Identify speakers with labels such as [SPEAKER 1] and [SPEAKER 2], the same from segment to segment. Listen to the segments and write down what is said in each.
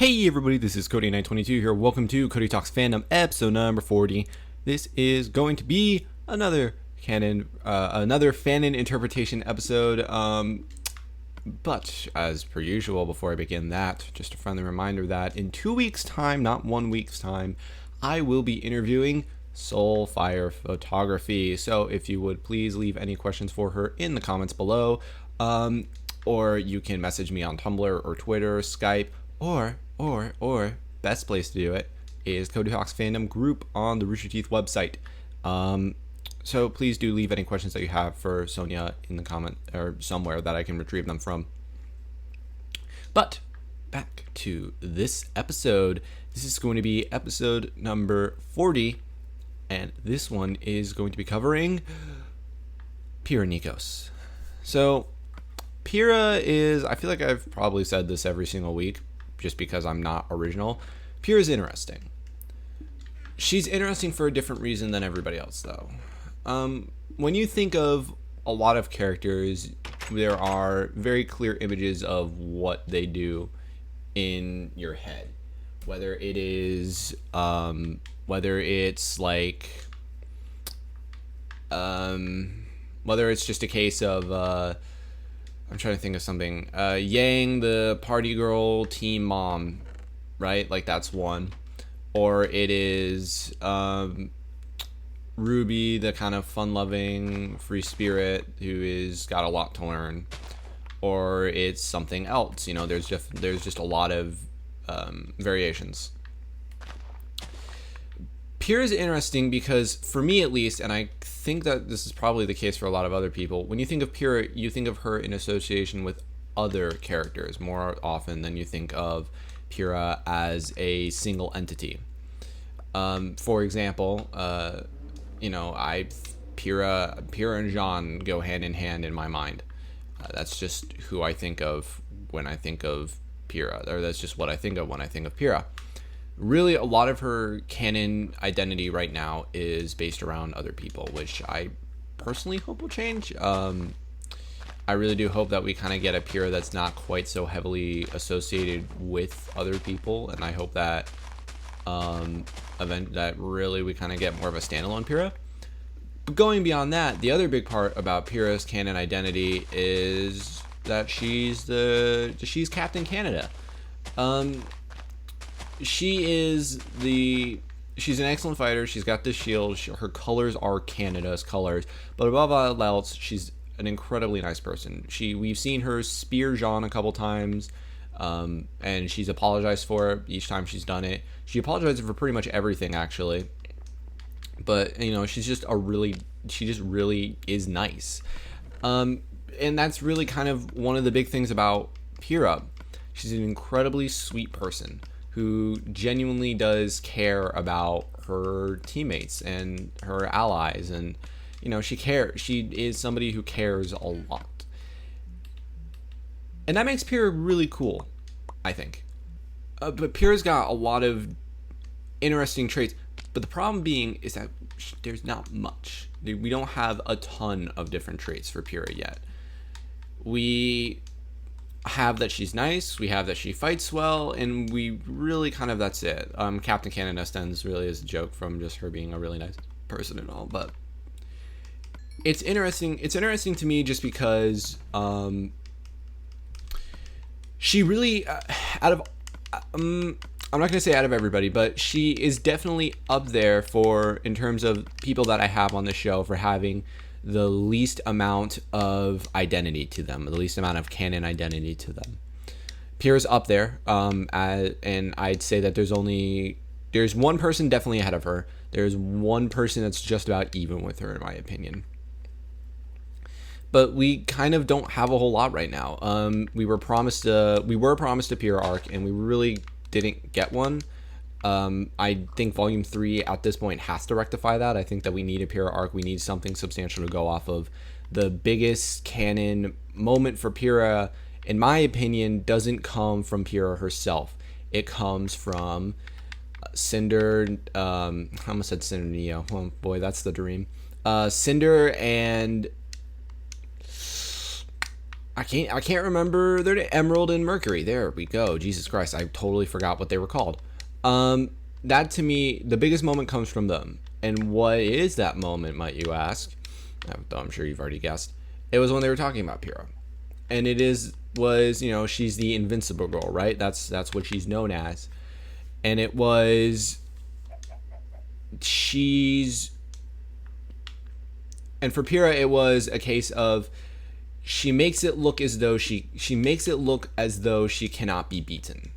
[SPEAKER 1] Hey everybody, this is Cody922 here. Welcome to Cody Talks Fandom episode number 40. This is going to be another fanon interpretation episode. But as per usual, before I begin that, just a friendly reminder that in 2 weeks' time, not 1 week's time, I will be interviewing Soulfire Photography. So if you would please leave any questions for her in the comments below, or you can message me on Tumblr or Twitter, Skype, or best place to do it is Cody Talks Fandom group on the Rooster Teeth website. So please do leave any questions that you have for Sonia in the comment or somewhere that I can retrieve them from. But back to this episode. This is going to be episode number 40, and this one is going to be covering Pyrrha Nikos. So Pyrrha is, I feel like I've probably said this every single week just because I'm not original. Pyrrha's interesting. She's interesting for a different reason than everybody else, though. When you think of a lot of characters, there are very clear images of what they do in your head. Whether it's just a case of, I'm trying to think of something. Yang, the party girl, teen mom, right? Like, that's one. Or it is RWBY, the kind of fun-loving, free spirit who is got a lot to learn. Or it's something else. You know, there's just a lot of variations. Pyrrha is interesting because, for me at least, and I think that this is probably the case for a lot of other people, when you think of Pyrrha, you think of her in association with other characters more often than you think of Pyrrha as a single entity. For example, Pyrrha and Jean go hand in hand in my mind. That's just who I think of when I think of Pyrrha, or that's just what I think of when I think of Pyrrha. Really, a lot of her canon identity right now is based around other people, which I personally hope will change. I really do hope that we kind of get a Pyrrha that's not quite so heavily associated with other people, and I hope that really we kind of get more of a standalone Pyrrha. But going beyond that, the other big part about Pyrrha's canon identity is that she's Captain Canada. She's an excellent fighter. She's got this shield. Her colors are Canada's colors. But above all else, she's an incredibly nice person. We've seen her spear Jean a couple times, and she's apologized for it each time she's done it. She apologizes for pretty much everything, actually. But, she just really is nice. And that's really kind of one of the big things about Pyrrha. She's an incredibly sweet person who genuinely does care about her teammates and her allies, and she cares. She is somebody who cares a lot, and that makes Pyrrha really cool, I think. But Pyrrha's got a lot of interesting traits, but the problem being is that there's not much. We don't have a ton of different traits for Pyrrha yet. We have that she's nice, we have that she fights well, and we really that's it. Captain Canada stands really as a joke from just her being a really nice person and all, but it's interesting to me just because she really I'm not going to say out of everybody, but she is definitely up there in terms of people that I have on the show for having the least amount of identity to them, the least amount of canon identity to them. Pyrrha's up there, and I'd say that there's one person definitely ahead of her. There's one person that's just about even with her, in my opinion. But we kind of don't have a whole lot right now. We were promised a Pyrrha arc, and we really didn't get one. I think Volume 3 at this point has to rectify that. I think that we need a Pyrrha arc. We need something substantial to go off of. The biggest canon moment for Pyrrha, in my opinion, doesn't come from Pyrrha herself. It comes from Cinder. I almost said Cinder Neo. Oh boy, that's the dream. Cinder and I can't remember their name. Emerald and Mercury. There we go. Jesus Christ, I totally forgot what they were called. That to me, the biggest moment comes from them. And what is that moment, might you ask? Though I'm sure you've already guessed. It was when they were talking about Pyrrha. And she's the invincible girl, right? That's what she's known as. And it was and for Pyrrha it was a case of she makes it look as though she cannot be beaten.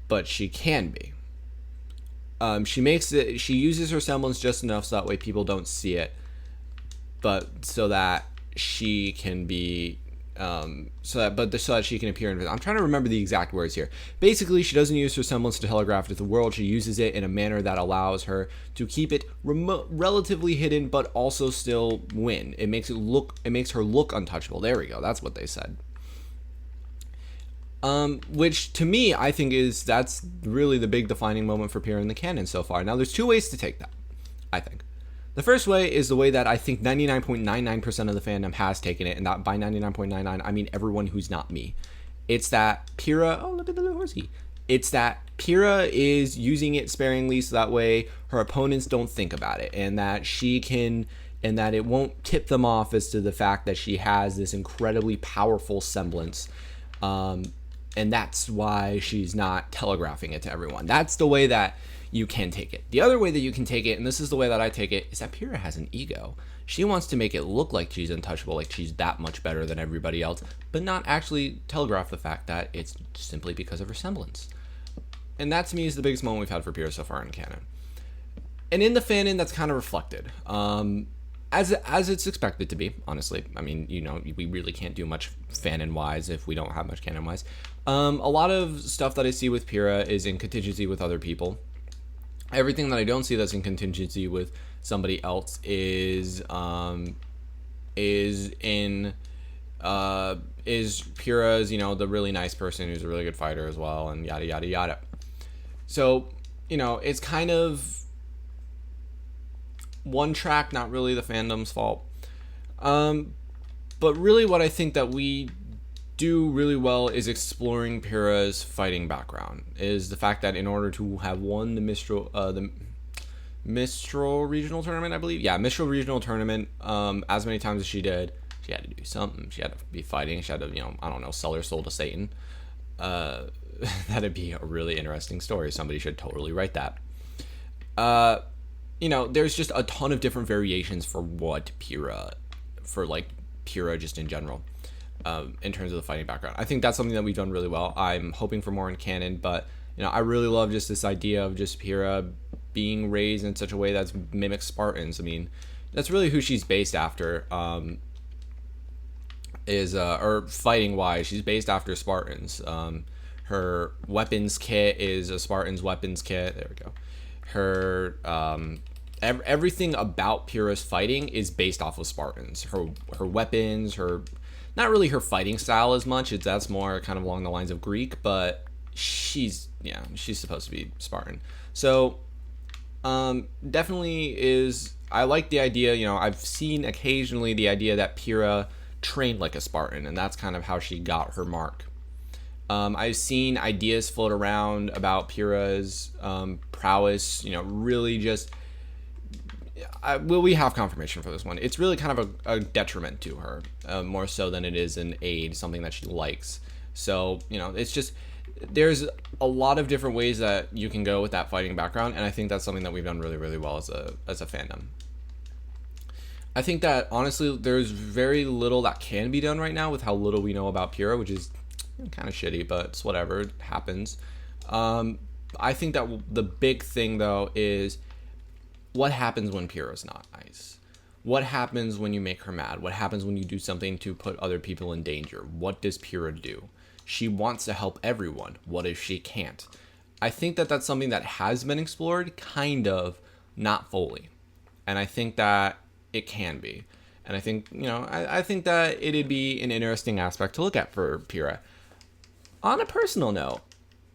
[SPEAKER 1] But she can be. She uses her semblance just enough so that way people don't see it, but so that she can be so that she can appear in. I'm trying to remember the exact words here. Basically, she doesn't use her semblance to telegraph to the world. She uses it in a manner that allows her to keep it relatively hidden, but also still win. It makes her look untouchable. There we go. That's what they said. Which to me, I think that's really the big defining moment for Pyrrha in the canon so far. Now, there's two ways to take that, I think. The first way is the way that I think 99.99% of the fandom has taken it, and that by 99.99, I mean everyone who's not me. It's that Pyrrha, oh, look at the little horsey. It's that Pyrrha is using it sparingly so that way her opponents don't think about it, and that it won't tip them off as to the fact that she has this incredibly powerful semblance. And that's why she's not telegraphing it to everyone. That's the way that you can take it. The other way that you can take it, and this is the way that I take it, is that Pyrrha has an ego. She wants to make it look like she's untouchable, like she's that much better than everybody else, but not actually telegraph the fact that it's simply because of her semblance. And that to me is the biggest moment we've had for Pyrrha so far in canon. And in the fanon, that's kind of reflected. As it's expected to be, honestly. I mean, we really can't do much fanon-wise if we don't have much canon-wise. A lot of stuff that I see with Pyrrha is in contingency with other people. Everything that I don't see that's in contingency with somebody else is Pyrrha's, the really nice person who's a really good fighter as well, and yada yada yada. So, it's kind of one track, not really the fandom's fault. But really what I think that we do really well is exploring Pyrrha's fighting background, is the fact that in order to have won the Mistral regional tournament, I believe. Yeah, Mistral regional tournament, as many times as she did, she had to do something. She had to be fighting. She had to, sell her soul to Satan. That'd be a really interesting story. Somebody should totally write that. There's just a ton of different variations for Pyrrha just in general, in terms of the fighting background. I think that's something that we've done really well. I'm hoping for more in canon, but, I really love just this idea of just Pyrrha being raised in such a way that mimics Spartans. I mean, that's really who she's based after, or fighting-wise, she's based after Spartans. Her weapons kit is a Spartan's weapons kit. There we go. Her everything about Pyrrha's fighting is based off of Spartans. Her weapons, not really her fighting style as much. That's more kind of along the lines of Greek, but she's supposed to be Spartan. So definitely is. I like the idea. I've seen occasionally the idea that Pyrrha trained like a Spartan, and that's kind of how she got her mark. I've seen ideas float around about Pyrrha's prowess, really just... we have confirmation for this one. It's really kind of a detriment to her, more so than it is an aid, something that she likes. So, it's just... There's a lot of different ways that you can go with that fighting background, and I think that's something that we've done really, really well as a fandom. I think that, honestly, there's very little that can be done right now with how little we know about Pyrrha, which is kind of shitty, but it's whatever. It happens. I think that the big thing, though, is what happens when Pyrrha's not nice? What happens when you make her mad? What happens when you do something to put other people in danger? What does Pyrrha do? She wants to help everyone. What if she can't? I think that that's something that has been explored, kind of, not fully. And I think that it can be. And I think, I think that it'd be an interesting aspect to look at for Pyrrha. On a personal note,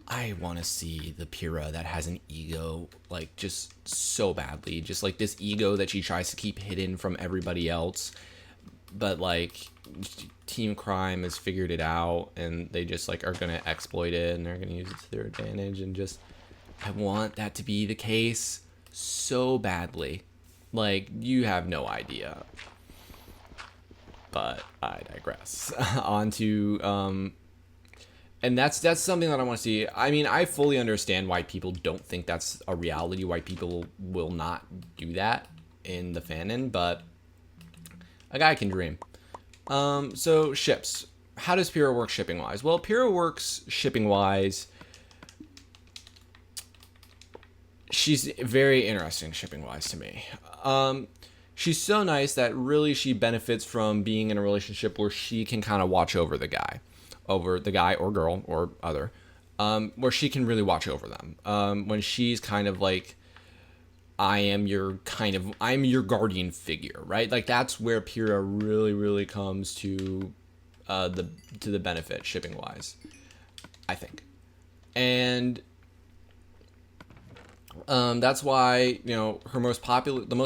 [SPEAKER 1] I want to see the Pyrrha that has an ego, just so badly. Just, this ego that she tries to keep hidden from everybody else. But, Team Crime has figured it out, and they just like are gonna exploit it, and they're gonna use it to their advantage, and just I want that to be the case so badly. Like, you have no idea. But I digress. On to and that's something that I want to see. I mean, I fully understand why people don't think that's a reality, why people will not do that in the fanon, but a guy can dream. So ships. How does Pyrrha work shipping wise? Well, Pyrrha works shipping wise. She's very interesting shipping wise to me. She's so nice that really she benefits from being in a relationship where she can kind of watch over the guy or girl or other, where she can really watch over them. When she's kind of like, I'm your guardian figure, right? Like, that's where Pyrrha really, really comes to the benefit shipping wise, I think. And that's why, the most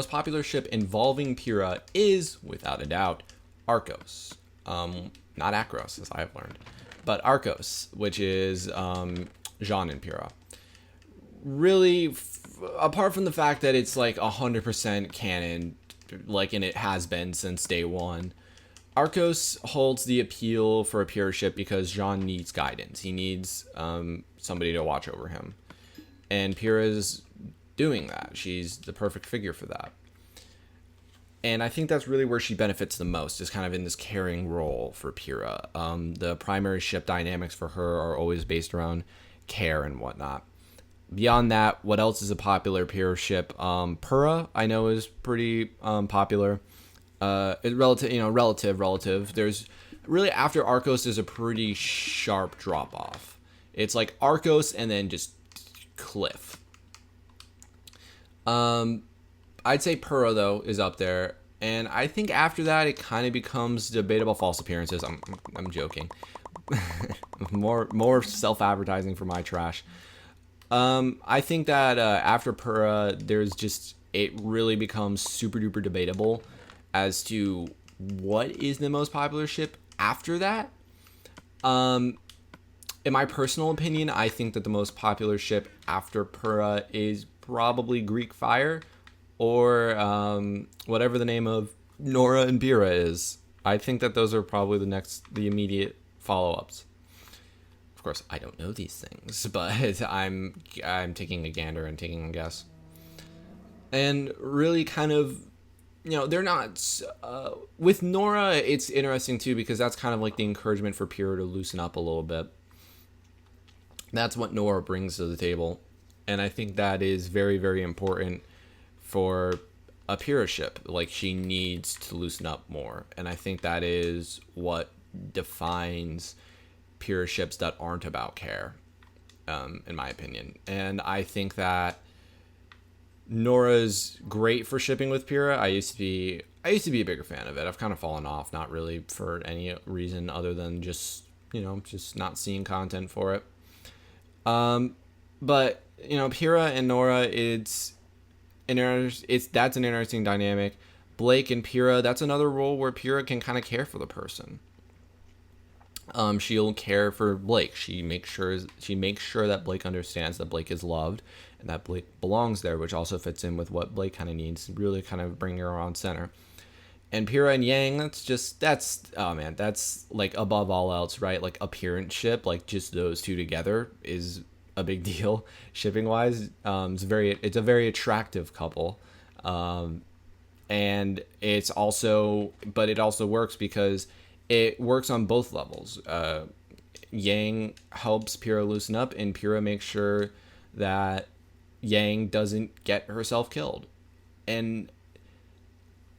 [SPEAKER 1] popular ship involving Pyrrha is, without a doubt, Arcos. Not Akros, as I have learned, but Arcos, which is Jean and Pyrrha. Really, apart from the fact that it's like 100% canon, like, and it has been since day one, Arcos holds the appeal for a Pyrrha ship because Jean needs guidance. He needs somebody to watch over him. And Pyrrha's doing that. She's the perfect figure for that. And I think that's really where she benefits the most, is kind of in this caring role for Pyrrha. The primary ship dynamics for her are always based around care and whatnot. Beyond that, what else is a popular Pyrrha ship? Pyrrha, I know, is pretty popular. Relative. There's really, after Arcos, there's a pretty sharp drop off. It's like Arcos and then just cliff. I'd say Pyrrha, though, is up there, and I think after that it kind of becomes debatable. False appearances. I'm joking. more self-advertising for my trash. I think that after Pyrrha, it really becomes super duper debatable as to what is the most popular ship after that. In my personal opinion, I think that the most popular ship after Pyrrha is probably Greek Fire, or whatever the name of Nora and Pyrrha is. I think that those are probably the immediate follow-ups. Of course, I don't know these things, but I'm taking a gander and taking a guess. And really kind of, they're not... with Nora, it's interesting too, because that's kind of like the encouragement for Pyrrha to loosen up a little bit. That's what Nora brings to the table. And I think that is very, very important for a Pyrrha ship. Like, she needs to loosen up more. And I think that is what defines Pyrrha ships that aren't about care, in my opinion. And I think that Nora's great for shipping with Pyrrha. I used to be a bigger fan of it. I've kind of fallen off, not really for any reason other than just not seeing content for it. But Pyrrha and Nora, that's an interesting dynamic. Blake and Pyrrha, that's another role where Pyrrha can kind of care for the person. She'll care for Blake. She makes sure that Blake understands that Blake is loved and that Blake belongs there, which also fits in with what Blake kind of needs to really kind of bring her on center. And Pyrrha and Yang, that's like above all else, right? Like, appearance ship, like just those two together is a big deal shipping wise. It's a very attractive couple. And it also works because it works on both levels. Yang helps Pyrrha loosen up, and Pyrrha makes sure that Yang doesn't get herself killed. And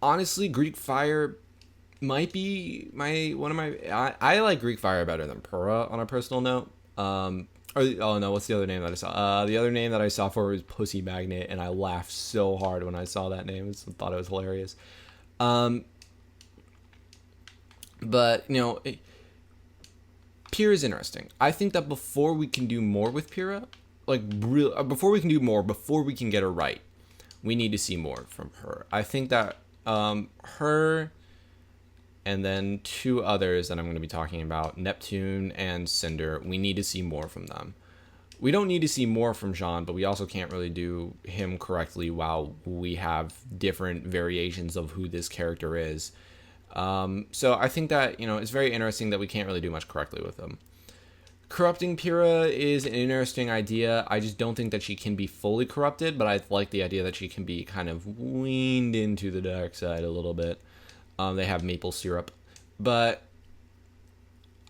[SPEAKER 1] honestly, Greek Fire might be I like Greek Fire better than Pyrrha on a personal note. What's the other name that I saw? The other name that I saw for it was Pussy Magnet, and I laughed so hard when I saw that name. I thought it was hilarious. But Pyrrha is interesting. I think that before we can do more with Pyrrha, before we can get her right, we need to see more from her. I think that her And then 2 others that I'm going to be talking about, Neptune and Cinder. We need to see more from them. We don't need to see more from Jean, but we also can't really do him correctly while we have different variations of who this character is. So I think that, it's very interesting that we can't really do much correctly with him. Corrupting Pyrrha is an interesting idea. I just don't think that she can be fully corrupted, but I like the idea that she can be kind of weaned into the dark side a little bit. They have maple syrup. But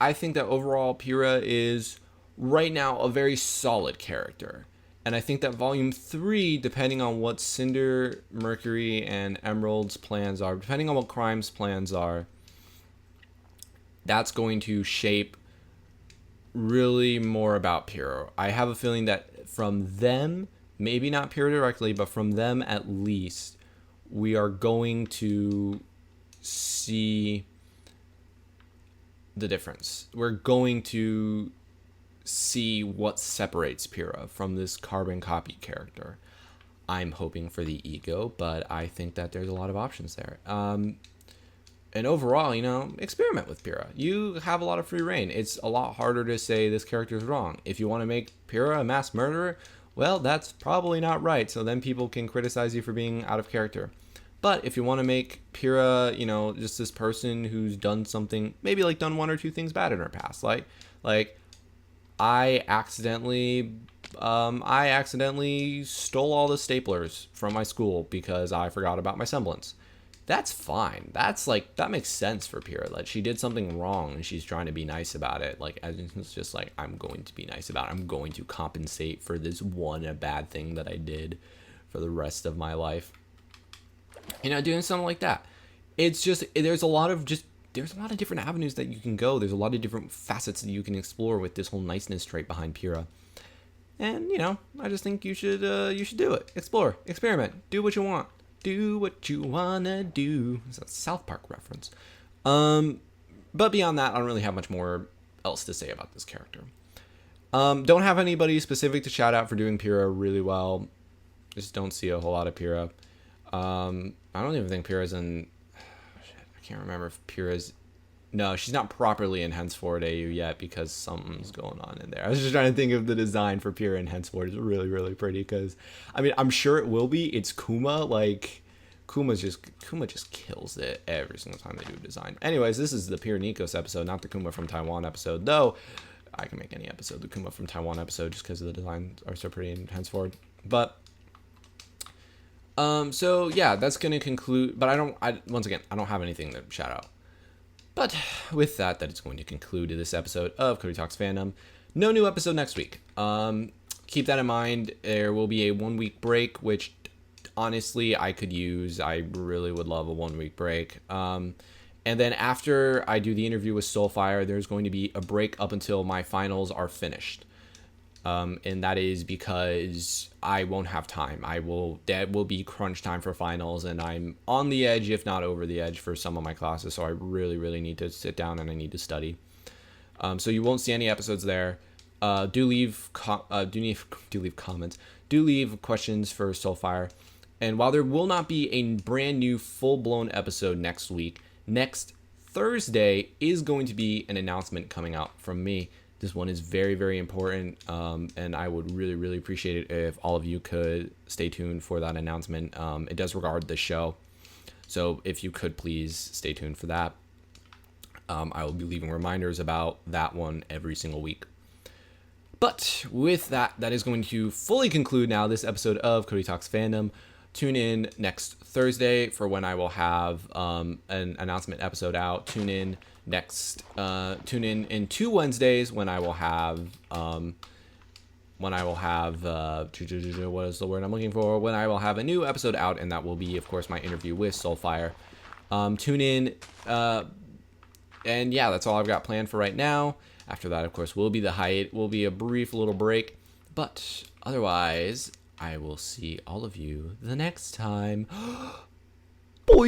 [SPEAKER 1] I think that overall Pyrrha is right now a very solid character. And I think that Volume 3, depending on what Cinder, Mercury, and Emerald's plans are, depending on what Crime's plans are, that's going to shape really more about Pyrrha. I have a feeling that from them, maybe not Pyrrha directly, but from them at least, we are going to see the difference. We're going to see what separates Pyrrha from this carbon copy character. I'm hoping for the ego, but I think that there's a lot of options there. And overall, experiment with Pyrrha. You have a lot of free reign. It's a lot harder to say this character is wrong. If you want to make Pyrrha a mass murderer, well, that's probably not right. So then people can criticize you for being out of character. But if you want to make Pyrrha, just this person who's done something, maybe like done 1 or 2 things bad in her past, like I accidentally stole all the staplers from my school because I forgot about my semblance. That's fine. That makes sense for Pyrrha. Like, she did something wrong and she's trying to be nice about it. Like, it's just like, I'm going to be nice about it. I'm going to compensate for this one bad thing that I did for the rest of my life. Doing something like that. It's just, there's a lot of different avenues that you can go. There's a lot of different facets that you can explore with this whole niceness trait behind Pyrrha. And, I just think you should do it. Explore, experiment, do what you want. Do what you wanna do. It's a South Park reference. But beyond that, I don't really have much more else to say about this character. Don't have anybody specific to shout out for doing Pyrrha really well. Just don't see a whole lot of Pyrrha. I don't even think Pyrrha's in... I can't remember if Pyrrha's... No, she's not properly in Henceforward AU yet because something's going on in there. I was just trying to think of the design for Pyrrha in Henceforward. It's really, really pretty because, I'm sure it will be. It's Kuma. Kuma just kills it every single time they do a design. Anyways, this is the Pyrrha Nikos episode, not the Kuma from Taiwan episode. Though, I can make any episode, the Kuma from Taiwan episode, just because the designs are so pretty in Henceforward. But... so yeah, that's going to conclude, but I don't have anything to shout out. But with that is going to conclude this episode of Cody Talks Fandom. No new episode next week. Keep that in mind. There will be a 1-week break, which honestly I could use. I really would love a 1-week break. And then after I do the interview with Soulfire, there's going to be a break up until my finals are finished. And that is because I won't have time. That will be crunch time for finals, and I'm on the edge, if not over the edge, for some of my classes. So I really, really need to sit down and I need to study. So you won't see any episodes there. Do leave comments. Do leave questions for Soulfire. And while there will not be a brand new full-blown episode next week, next Thursday is going to be an announcement coming out from me. This one is very, very important, and I would really, really appreciate it if all of you could stay tuned for that announcement. It does regard the show, so if you could please stay tuned for that. I will be leaving reminders about that one every single week. But with that is going to fully conclude now this episode of Cody Talks Fandom. Tune in next Thursday for when I will have an announcement episode out. Tune in in 2 Wednesdays when I will have what is the word I'm looking for? When I will have a new episode out, and that will be, of course, my interview with Soulfire. Tune in, and yeah, that's all I've got planned for right now. After that, of course, will be a brief little break, but otherwise, I will see all of you the next time. Boy.